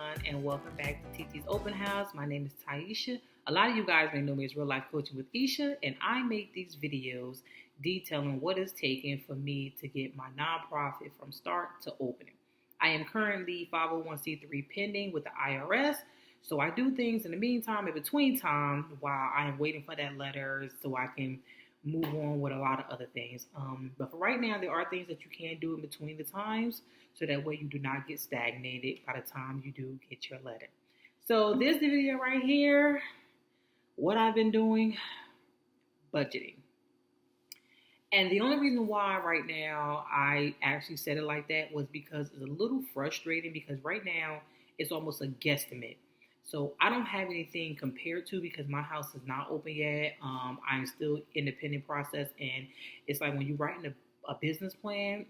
everyone, and welcome back to TT's Open House. My name is Taisha. A lot of you guys may know me as Real Life Coaching with Isha, and I make these videos detailing what it's taken for me to get my nonprofit from start to opening. I am currently 501c3 pending with the IRS, so I do things in the meantime, in between time, while I am waiting for that letter so I can move on with a lot of other things. But for right now, there are things that you can do in between the times so that way you do not get stagnated by the time you do get your letter. So this video right here, what I've been doing, budgeting. And the only reason why right now I actually said it like that was because it's a little frustrating because right now it's almost a guesstimate. So I don't have anything compared to because my house is not open yet. I'm still in the pending process, and it's like when you're writing a business plan,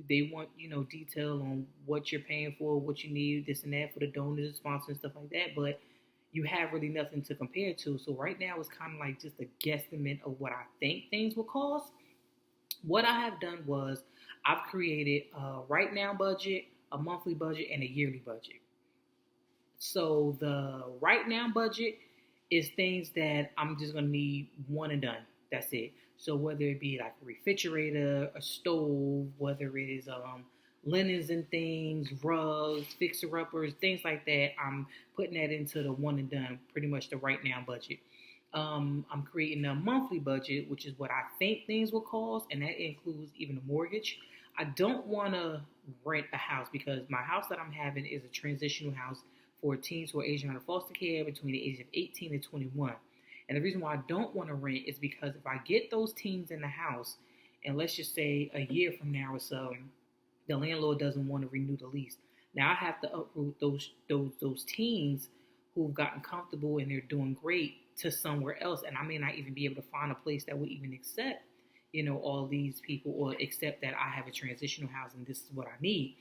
they want detail on what you're paying for, what you need, this and that for the donors, sponsors, and stuff like that. But you have really nothing to compare to. So right now it's kind of like just a guesstimate of what I think things will cost. What I have done was I've created a right now budget, a monthly budget, and a yearly budget. So the right now budget is things that I'm just going to need one and done. That's it. So whether it be like a refrigerator, a stove, whether it is linens and things, rugs, fixer-uppers, things like that, I'm putting that into the one and done, pretty much the right now budget. I'm creating a monthly budget, which is what I think things will cost, and that includes even a mortgage. I don't want to rent a house because my house that I'm having is a transitional house for teens who are aging out of foster care between the ages of 18 and 21. And the reason why I don't want to rent is because if I get those teens in the house, and let's just say a year from now or so, the landlord doesn't want to renew the lease. Now I have to uproot those teens who've gotten comfortable and they're doing great to somewhere else, and I may not even be able to find a place that would even accept, all these people or accept that I have a transitional house and this is what I need.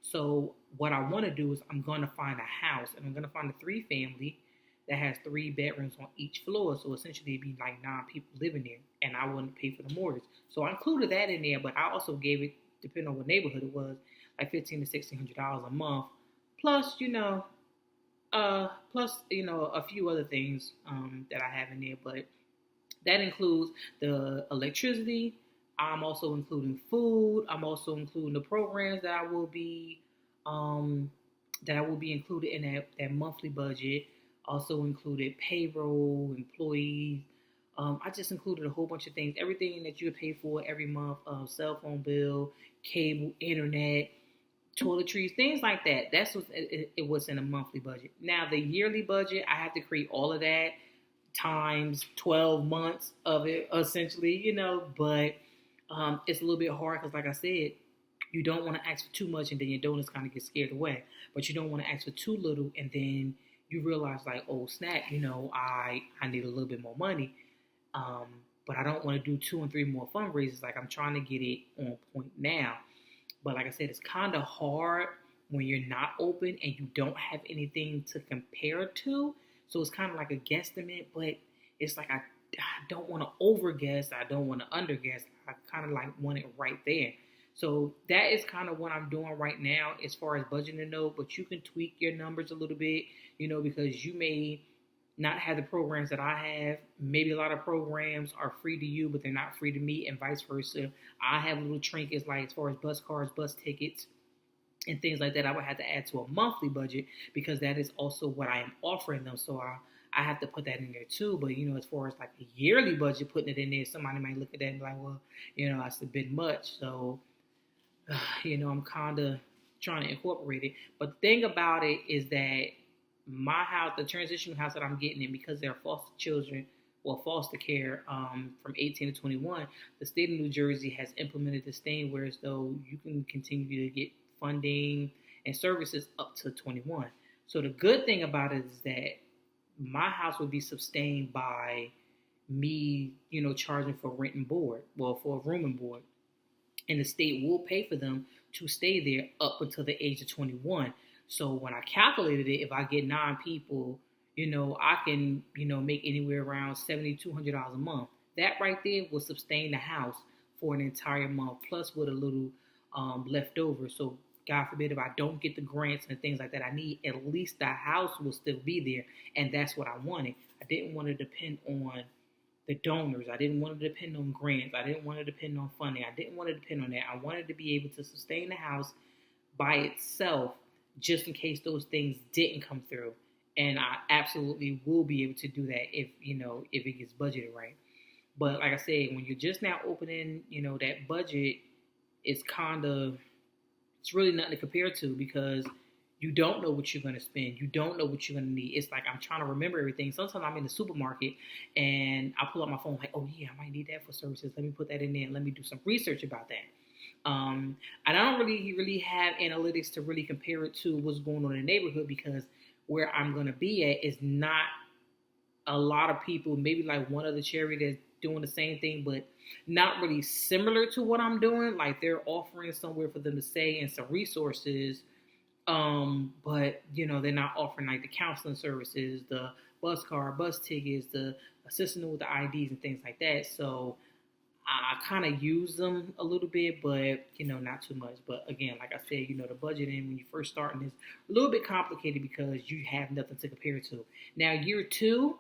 So what I want to do is I'm going to find a house, and I'm going to find a 3-family that has 3 bedrooms on each floor. So essentially it'd be like 9 people living there, and I wouldn't pay for the mortgage. So I included that in there, but I also gave it, depending on what neighborhood it was, like $1,500 to $1,600 a month, plus a few other things that I have in there. But that includes the electricity. I'm also including food. I'm also including the programs that I will be included in that monthly budget. Also included payroll, employees. I just included a whole bunch of things. Everything that you would pay for every month, cell phone bill, cable, internet, toiletries, things like that. That's what it was in a monthly budget. Now the yearly budget, I have to create all of that times 12 months of it, essentially, but it's a little bit hard because, like I said, you don't want to ask for too much and then your donors kind of get scared away. But you don't want to ask for too little and then you realize, like, oh, snap, I need a little bit more money. But I don't want to do 2 and 3 more fundraisers. Like, I'm trying to get it on point now. But like I said, it's kind of hard when you're not open and you don't have anything to compare to. So it's kind of like a guesstimate, but it's like I don't want to overguess. I don't want to underguess. I kind of like want it right there. So that is kind of what I'm doing right now as far as budgeting though, but you can tweak your numbers a little bit, because you may not have the programs that I have. Maybe a lot of programs are free to you, but they're not free to me, and vice versa. I have little trinkets like as far as bus cards, bus tickets, and things like that. I would have to add to a monthly budget because that is also what I am offering them. So I have to put that in there too. But, as far as like a yearly budget, putting it in there, somebody might look at that and be like, well, that's a bit much. So, I'm kind of trying to incorporate it. But the thing about it is that my house, the transitional house that I'm getting in, because they're foster children or foster care from 18 to 21, the state of New Jersey has implemented this thing where as though you can continue to get funding and services up to 21. So the good thing about it is that my house would be sustained by me, charging for rent and board, for a room and board. And the state will pay for them to stay there up until the age of 21. So when I calculated it, if I get 9 people, I can, make anywhere around $7,200 a month. That right there will sustain the house for an entire month, plus with a little left over. So God forbid, if I don't get the grants and things like that I need, at least the house will still be there. And that's what I wanted. I didn't want to depend on the donors. I didn't want to depend on grants. I didn't want to depend on funding. I didn't want to depend on that. I wanted to be able to sustain the house by itself just in case those things didn't come through. And I absolutely will be able to do that if it gets budgeted right. But like I said, when you're just now opening, that budget, it's really nothing to compare to because you don't know what you're going to spend. You don't know what you're going to need. It's like I'm trying to remember everything. Sometimes I'm in the supermarket and I pull up my phone like, oh yeah, I might need that for services. Let me put that in there and let me do some research about that. And I don't really have analytics to really compare it to what's going on in the neighborhood because where I'm going to be at is not a lot of people, maybe like one other charity that's doing the same thing, but not really similar to what I'm doing. Like they're offering somewhere for them to stay and some resources. But they're not offering like the counseling services, the bus tickets, the assistant with the IDs and things like that. So I kind of use them a little bit, but not too much. But again, like I said, the budgeting when you first starting is a little bit complicated because you have nothing to compare to. Now, year 2,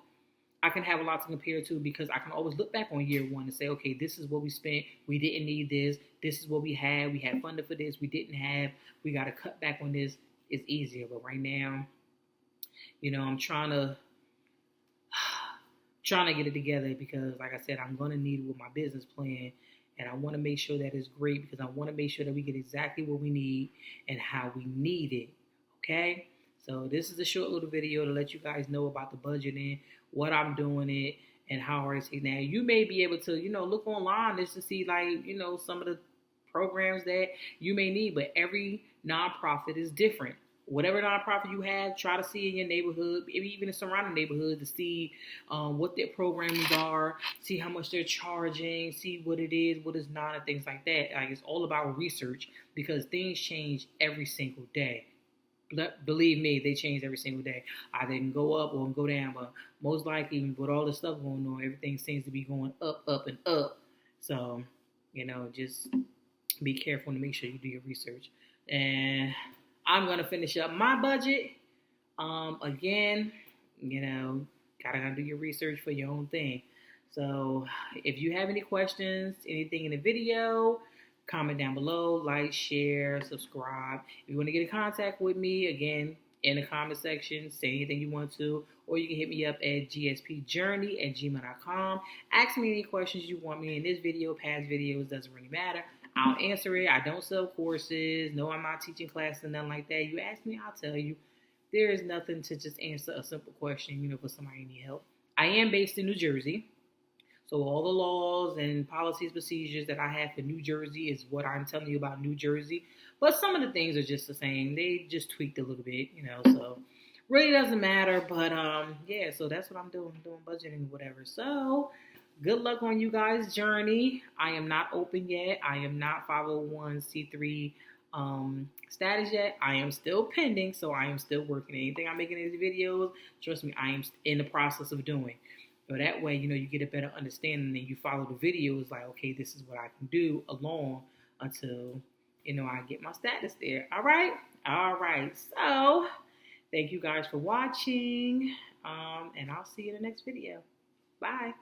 I can have a lot to compare to because I can always look back on year 1 and say, okay, this is what we spent. We didn't need this. This is what we had. We had funding for this. We didn't have. We got to cut back on this. It's easier. But right now, I'm trying to get it together because, like I said, I'm going to need it with my business plan. And I want to make sure that it's great because I want to make sure that we get exactly what we need and how we need it. Okay? So this is a short little video to let you guys know about the budgeting, what I'm doing it, and how hard it is. Now, you may be able to, look online just to see, like, some of the programs that you may need. But every nonprofit is different. Whatever nonprofit you have, try to see in your neighborhood, maybe even in surrounding neighborhood, to see what their programs are, see how much they're charging, see what it is, what it's not, and things like that. Like, it's all about research because things change every single day. Believe me, they change every single day. Either can go up or go down, but most likely with all the stuff going on, everything seems to be going up, up, and up. So, just be careful to make sure you do your research. And I'm going to finish up my budget. Again, gotta do your research for your own thing. So if you have any questions, anything in the video, comment down below, like, share, subscribe. If you want to get in contact with me, again, in the comment section, say anything you want to, or you can hit me up at gspjourney@gmail.com. Ask me any questions you want me in this video, past videos, doesn't really matter. I'll answer it. I don't sell courses. No, I'm not teaching classes and nothing like that. You ask me, I'll tell you. There is nothing to just answer a simple question, for somebody who needs help. I am based in New Jersey. So all the laws and policies, procedures that I have for New Jersey is what I'm telling you about New Jersey. But some of the things are just the same. They just tweaked a little bit, so really doesn't matter. But yeah, so that's what I'm doing. I'm doing budgeting or whatever. So good luck on you guys' journey. I am not open yet. I am not 501c3 status yet. I am still pending, so I am still working. Anything I'm making in these videos, trust me, I am in the process of doing. So that way, you get a better understanding and you follow the videos like, okay, this is what I can do along until, I get my status there. All right. So thank you guys for watching. And I'll see you in the next video. Bye.